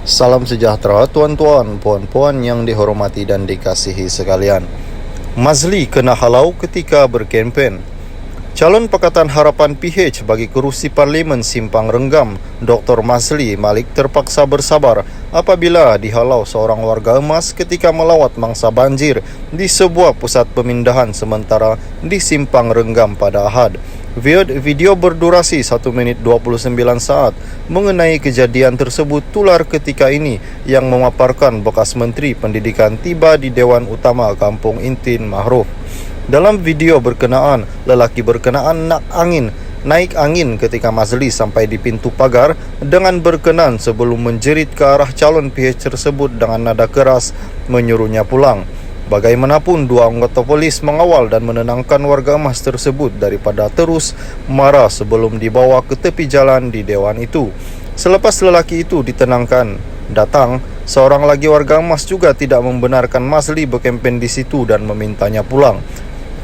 Salam sejahtera tuan-tuan, puan-puan yang dihormati dan dikasihi sekalian. Mazli kena halau ketika berkempen. Calon Pakatan Harapan PH bagi kerusi Parlimen Simpang Renggam, Dr. Mazli Malik terpaksa bersabar apabila dihalau seorang warga emas ketika melawat mangsa banjir di sebuah pusat pemindahan sementara di Simpang Renggam pada Ahad. Video berdurasi 1 minit 29 saat mengenai kejadian tersebut tular ketika ini yang memaparkan bekas Menteri Pendidikan tiba di Dewan Utama Kampung Intin Mahruf. Dalam video berkenaan, lelaki berkenaan naik angin ketika Mazli sampai di pintu pagar dengan berkenan sebelum menjerit ke arah calon PH tersebut dengan nada keras menyuruhnya pulang. Bagaimanapun, dua anggota polis mengawal dan menenangkan warga emas tersebut daripada terus marah sebelum dibawa ke tepi jalan di dewan itu. Selepas lelaki itu ditenangkan, datang seorang lagi warga emas juga tidak membenarkan Mazli berkempen di situ dan memintanya pulang.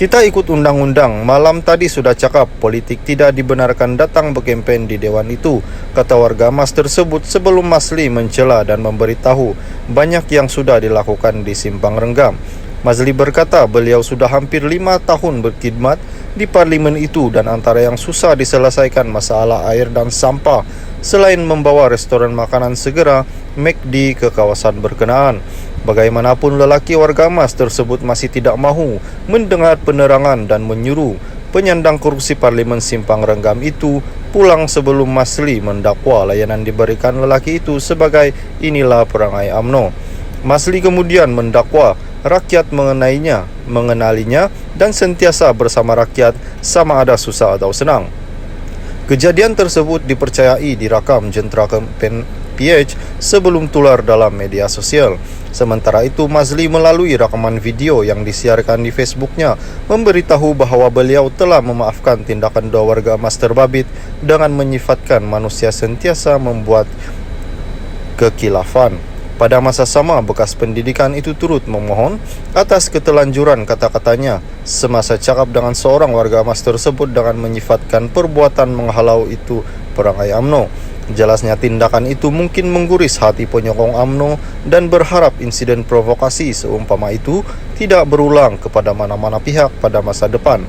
Kita ikut undang-undang, malam tadi sudah cakap politik tidak dibenarkan datang berkempen di dewan itu, kata warga emas tersebut sebelum Mazli mencela dan memberitahu banyak yang sudah dilakukan di Simpang Renggam. Mazli berkata beliau sudah hampir 5 tahun berkhidmat di parlimen itu dan antara yang susah diselesaikan masalah air dan sampah selain membawa restoran makanan segera McD ke kawasan berkenaan. Bagaimanapun, lelaki warga emas tersebut masih tidak mahu mendengar penerangan dan menyuruh penyandang kursi Parlimen Simpang Renggam itu pulang sebelum Mazli mendakwa layanan diberikan lelaki itu sebagai inilah perangai UMNO. Mazli kemudian mendakwa rakyat mengenalinya dan sentiasa bersama rakyat sama ada susah atau senang. Kejadian tersebut dipercayai dirakam jentera kempen PH sebelum tular dalam media sosial. Sementara itu, Mazli melalui rakaman video yang disiarkan di Facebooknya memberitahu bahwa beliau telah memaafkan tindakan dua warga emas terbabit dengan menyifatkan manusia sentiasa membuat kekilafan. Pada masa sama, bekas pendidikan itu turut memohon atas ketelanjuran kata-katanya semasa cakap dengan seorang warga emas tersebut dengan menyifatkan perbuatan menghalau itu perangai UMNO. Jelasnya tindakan itu mungkin mengguris hati penyokong UMNO dan berharap insiden provokasi seumpama itu tidak berulang kepada mana-mana pihak pada masa depan.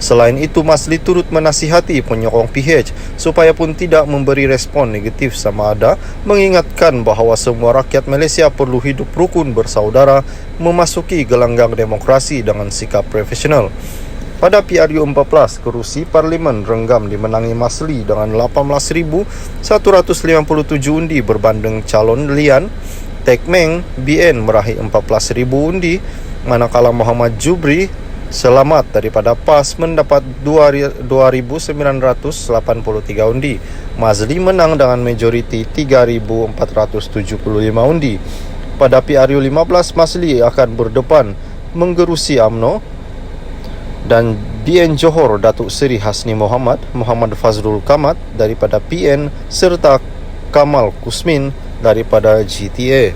Selain itu, Mazli turut menasihati penyokong PH supaya pun tidak memberi respon negatif sama ada, mengingatkan bahawa semua rakyat Malaysia perlu hidup rukun bersaudara, memasuki gelanggang demokrasi dengan sikap profesional. Pada PRU 14, kerusi Parlimen Renggam dimenangi Mazli dengan 18,157 undi berbanding calon Lian Tek Meng BN meraih 14,000 undi, manakala Muhammad Jubri Selamat daripada PAS mendapat 2,983 undi. Mazli menang dengan majoriti 3,475 undi. Pada PRU 15, Mazli akan berdepan menggerusi UMNO dan BN Johor Datuk Seri Hasni Muhammad Fazrul Kamat daripada PN serta Kamal Kusmin daripada GTA.